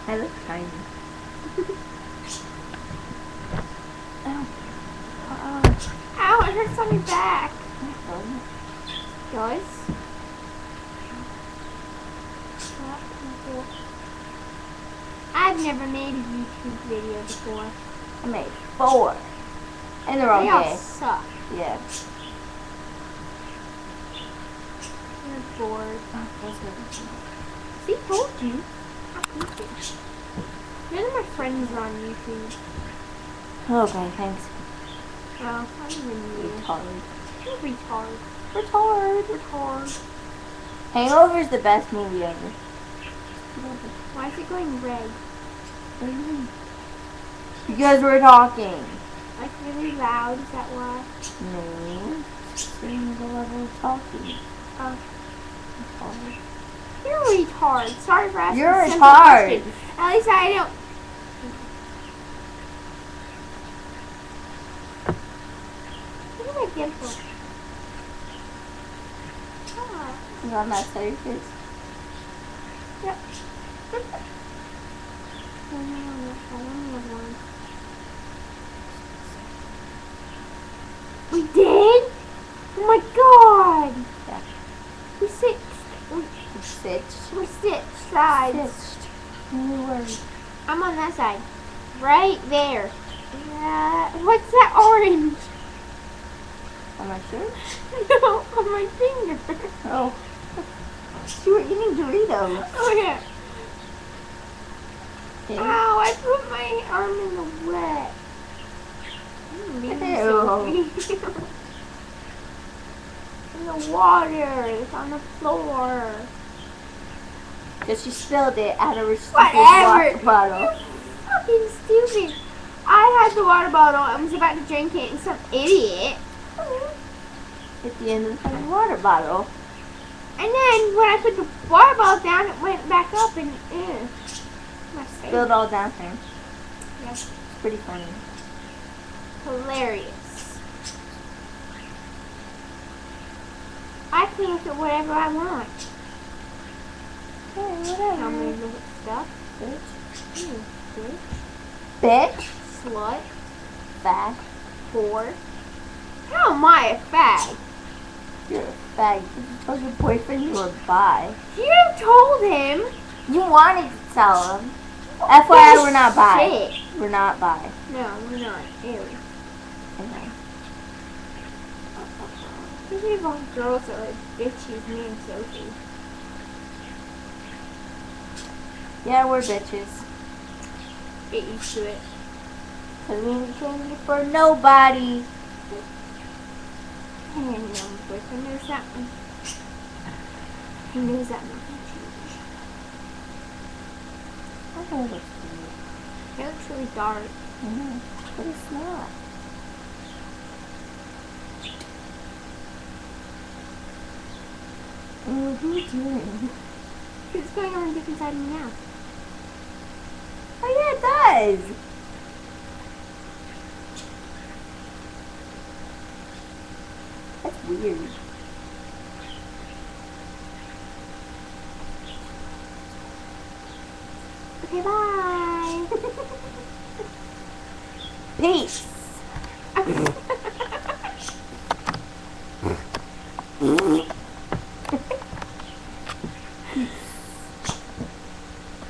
I look tiny. Ow. Ow, it hurts on your back. Guys? I've never made a YouTube video before. I made 4. And they're all They all gay. suck. Yeah. You're bored. See, told you. None of my friends are on YouTube. Okay, thanks. Well, not even you. Retard. You're retard. Retard. Retard. Hangover's the best movie ever. Why is it going red? Because we're talking. Like really loud, is that why? No. Same the level of talking. Oh. You're a retard. Sorry for asking You're a a simple retard. question. At least I don't. Look at my dimple. Ah. Is on that side of your face? Yep. I only have one. We did? Oh my god! Yeah. We stitched. Stitched. We're stitched sides. Stitched. New word. I'm on that side. Right there. What's that orange? On my shirt? No, on my finger. Oh. You were eating Doritos. Oh yeah. Okay. Ow, I put my arm in the wet. In the water. It's on the floor. Because she spilled it out of her stupid Whatever. water bottle. You're fucking stupid. I had the water bottle. I was about to drink it, and some idiot. At the end of the fucking water bottle. And then when I put the water bottle down, it went back up and my face. Spilled all down there. Yes. It's pretty funny. Hilarious. I can look at whatever I want. Hey, Tell whatever. me to look at stuff. Bitch. Bitch. Bitch. Slut. Fag. Whore. How am I a fag? You're a fag. You told your boyfriend you were bi. You told him. You wanted to tell him. FYI, we're not bi. Shit. We're not bi. No, we're not. Ew. Okay. Usually of all girls are like bitches, me and Sophie. Yeah, we're bitches. Get used to it. Cause we ain't changing for nobody. And your boyfriend knows that one. He knows that one. I know it looks good. It looks really dark. But it's not. What are you doing? It's going on a different side of me now. Oh yeah, it does. That's weird. Okay, bye. Peace.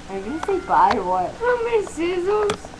Are you gonna say bye or what? Oh, my sizzles.